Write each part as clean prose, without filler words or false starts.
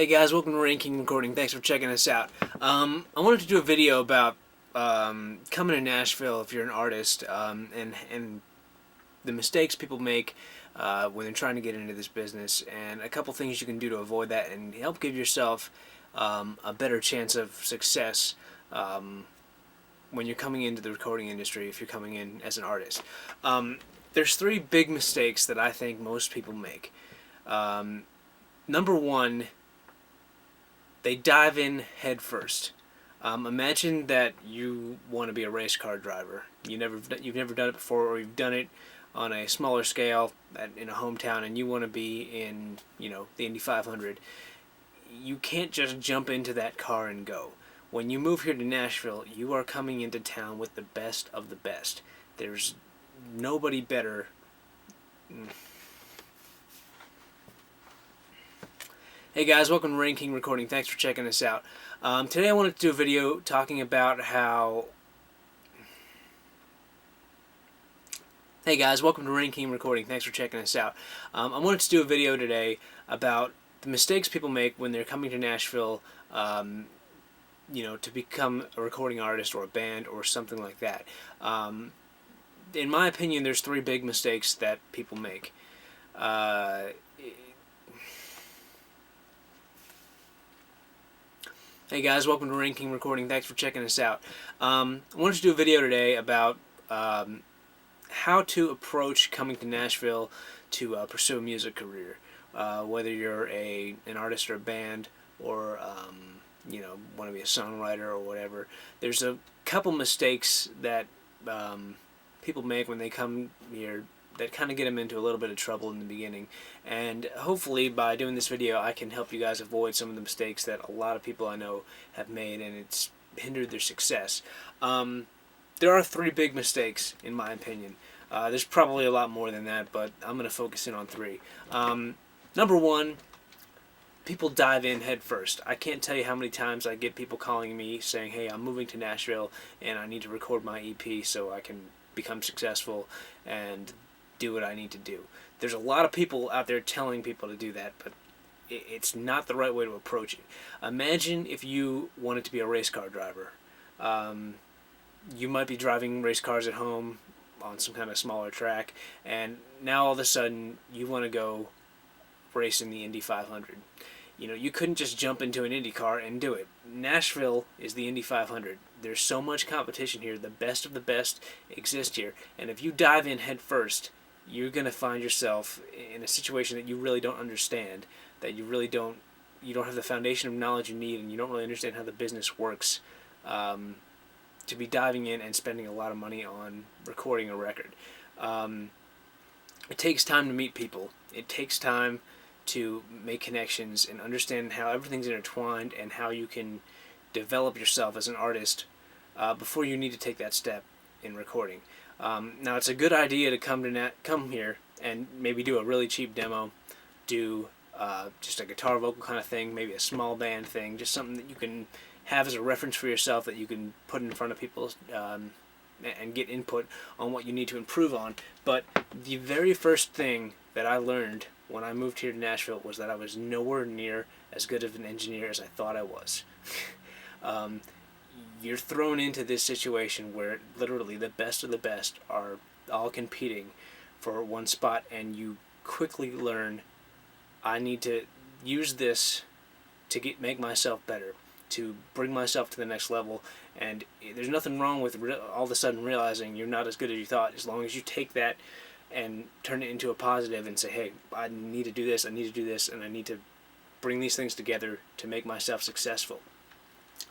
Hey guys, welcome to Ranking Recording. Thanks for checking us out. I wanted to do a video about coming to Nashville if you're an artist, and the mistakes people make when they're trying to get into this business, and a couple things you can do to avoid that and help give yourself a better chance of success when you're coming into the recording industry if you're coming in as an artist. There's three big mistakes that I think most people make. Number one, they dive in head first. Imagine that you want to be a race car driver. You've never done it before, or you've done it on a smaller scale in a hometown, and you want to be in the Indy 500. You can't just jump into that car and go. When you move here to Nashville, you are coming into town with the best of the best. There's nobody better. Hey guys, welcome to Ranking Recording. Thanks for checking us out. Today I wanted to do a video talking about how... Hey guys, welcome to Ranking Recording. Thanks for checking us out. I wanted to do a video today about the mistakes people make when they're coming to Nashville, to become a recording artist or a band or something like that. In my opinion, there's three big mistakes that people make. Hey guys, welcome to Ranking Recording. Thanks for checking us out. I wanted to do a video today about how to approach coming to Nashville to pursue a music career. Whether you're an artist or a band, or want to be a songwriter or whatever. There's a couple mistakes that people make when they come here that kind of get them into a little bit of trouble in the beginning, and hopefully by doing this video I can help you guys avoid some of the mistakes that a lot of people I know have made, and it's hindered their success. There are three big mistakes in my opinion. There's probably a lot more than that, but I'm going to focus in on three. Number one, people dive in head first. I can't tell you how many times I get people calling me saying, hey, I'm moving to Nashville and I need to record my EP so I can become successful and do what I need to do. There's a lot of people out there telling people to do that, but it's not the right way to approach it. Imagine if you wanted to be a race car driver. You might be driving race cars at home on some kind of smaller track, and now all of a sudden you want to go race in the Indy 500. You couldn't just jump into an Indy car and do it. Nashville is the Indy 500. There's so much competition here. The best of the best exist here, and if you dive in head first, you're going to find yourself in a situation that you really don't understand, that you don't have the foundation of knowledge you need, and you don't really understand how the business works, to be diving in and spending a lot of money on recording a record. It takes time to meet people. It takes time to make connections and understand how everything's intertwined and how you can develop yourself as an artist before you need to take that step in recording. Now, it's a good idea to come here and maybe do a really cheap demo, do just a guitar vocal kind of thing, maybe a small band thing, just something that you can have as a reference for yourself that you can put in front of people and get input on what you need to improve on. But the very first thing that I learned when I moved here to Nashville was that I was nowhere near as good of an engineer as I thought I was. You're thrown into this situation where literally the best of the best are all competing for one spot, and you quickly learn, I need to use this to make myself better, to bring myself to the next level. And there's nothing wrong with all of a sudden realizing you're not as good as you thought, as long as you take that and turn it into a positive and say, hey, I need to do this, I need to do this, and I need to bring these things together to make myself successful.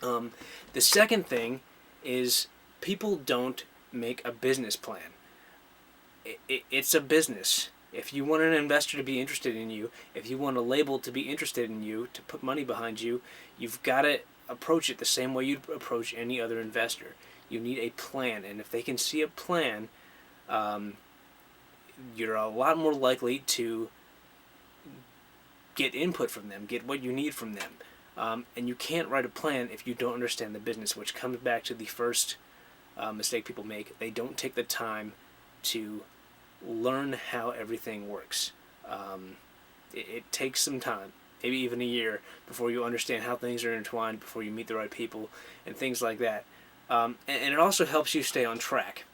The second thing is people don't make a business plan. It's a business. If you want an investor to be interested in you, if you want a label to be interested in you, to put money behind you, you've got to approach it the same way you'd approach any other investor. You need a plan, and if they can see a plan, you're a lot more likely to get input from them, get what you need from them. And you can't write a plan if you don't understand the business, which comes back to the first mistake people make. They don't take the time to learn how everything works. It takes some time. maybe even a year before you understand how things are intertwined, before you meet the right people, and things like that. And it also helps you stay on track.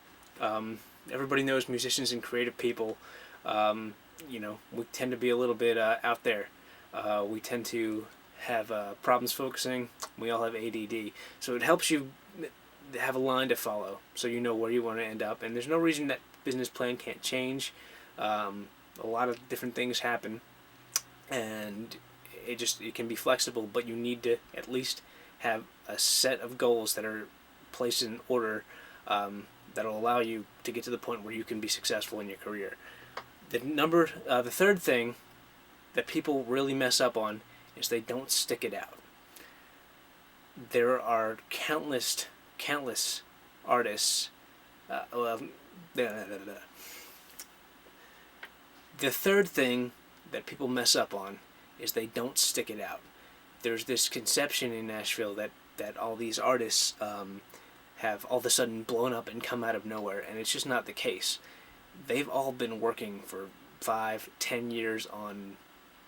Everybody knows musicians and creative people, we tend to be a little bit out there. We tend to have problems focusing. We all have ADD. So it helps you have a line to follow so you know where you want to end up. And there's no reason that business plan can't change. A lot of different things happen. And it can be flexible, but you need to at least have a set of goals that are placed in order that'll allow you to get to the point where you can be successful in your career. The third thing that people really mess up on is they don't stick it out. There are countless artists. The third thing that people mess up on is they don't stick it out. There's this conception in Nashville that all these artists have all of a sudden blown up and come out of nowhere, and it's just not the case. They've all been working for 5-10 years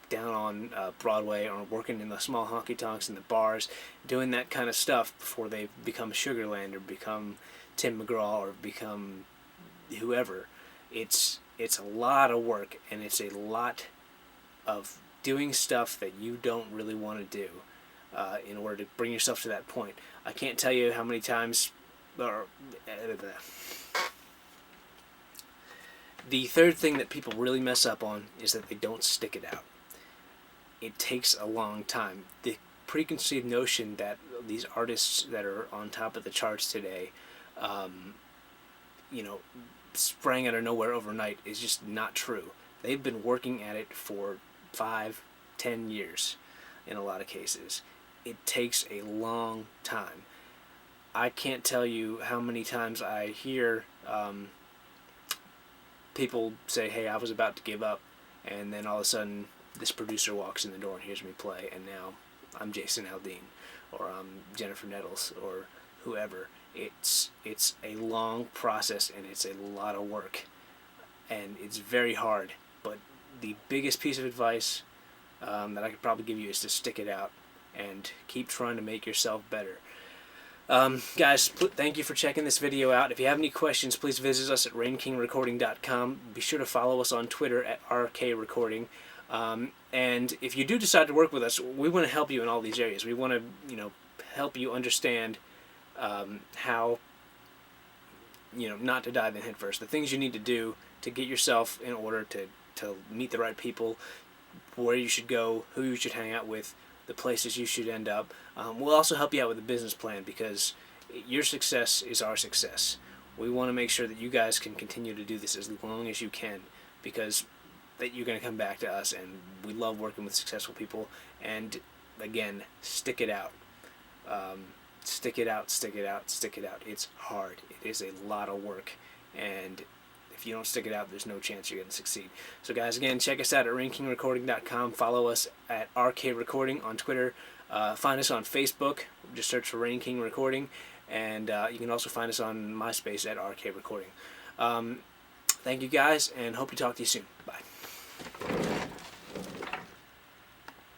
down on Broadway, or working in the small honky-tonks and the bars, doing that kind of stuff before they become Sugarland or become Tim McGraw or become whoever. It's a lot of work, and it's a lot of doing stuff that you don't really want to do in order to bring yourself to that point. I can't tell you how many times. The third thing that people really mess up on is that they don't stick it out. It takes a long time. The preconceived notion that these artists that are on top of the charts today, sprang out of nowhere overnight is just not true. They've been working at it for 5-10 years in a lot of cases. It takes a long time. I can't tell you how many times I hear people say, hey, I was about to give up, and then all of a sudden this producer walks in the door and hears me play, and now I'm Jason Aldean, or I'm Jennifer Nettles, or whoever. It's a long process, and it's a lot of work, and it's very hard. But the biggest piece of advice that I could probably give you is to stick it out and keep trying to make yourself better. Guys, thank you for checking this video out. If you have any questions, please visit us at RainKingRecording.com. Be sure to follow us on Twitter at RKRecording. And if you do decide to work with us, we want to help you in all these areas. We want to, help you understand how, not to dive in head first. The things you need to do to get yourself in order to meet the right people, where you should go, who you should hang out with, the places you should end up. We'll also help you out with a business plan, because your success is our success. We want to make sure that you guys can continue to do this as long as you can, because that you're going to come back to us, and we love working with successful people. And again, stick it out. Stick it out, stick it out, stick it out. It's hard. It is a lot of work, and if you don't stick it out, there's no chance you're going to succeed. So guys, again, check us out at RainKingRecording.com. Follow us at RK Recording on Twitter. Find us on Facebook. Just search for Rain King Recording. And you can also find us on MySpace at RK Recording. Thank you guys, and hope to talk to you soon. Bye.